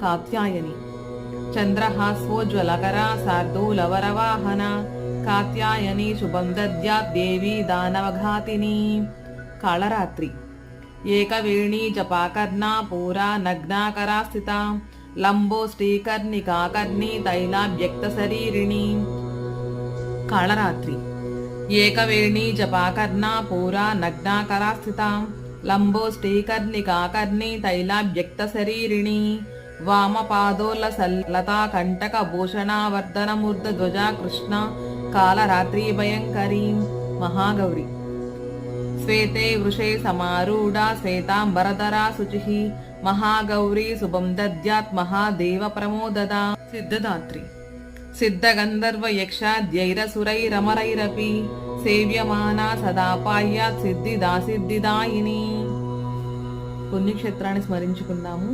कात्यायनी चंद्रहास्वोज्ज्वलकरा शार्दूलवरवाहना कात्यायनी शुभं दद्यात् देवी दानवघातिनी कालरात्रि एकवेणी जपाकर्णा पूरा नग्नाकरा स्थिता लंबोष्टीकर्णिकाकर्णी तैलाभ्यक्तशरीरिणी कालरात्रि एकवेणी जपाकर्णा पूरा नग्नाकरा स्थिता लंबोष्टीकर्णिकाकर्णी तैलाभ्यक्तशरीरिणी वामपादोल्लसल्लता कंटकभूषणावर्धनमूर्धध्वजा कृष्ण कालरात्रि भयंकरी महागौरी श्वेते वृषे समारूढ़ा श्वेतांबरधरा शुचिः महागौरी शुभं दद्यात् महादेव प्रमोददा सिद्धदात्री सिद्धगंधर्व यक्षाद्यैरसुरैरमरैरपि सेव्यमाना सदा पाह्यात् सिद्धिदा सिद्धिदायिनी పుణ్యక్షేత్రాన్ని స్మరించుకుందాము.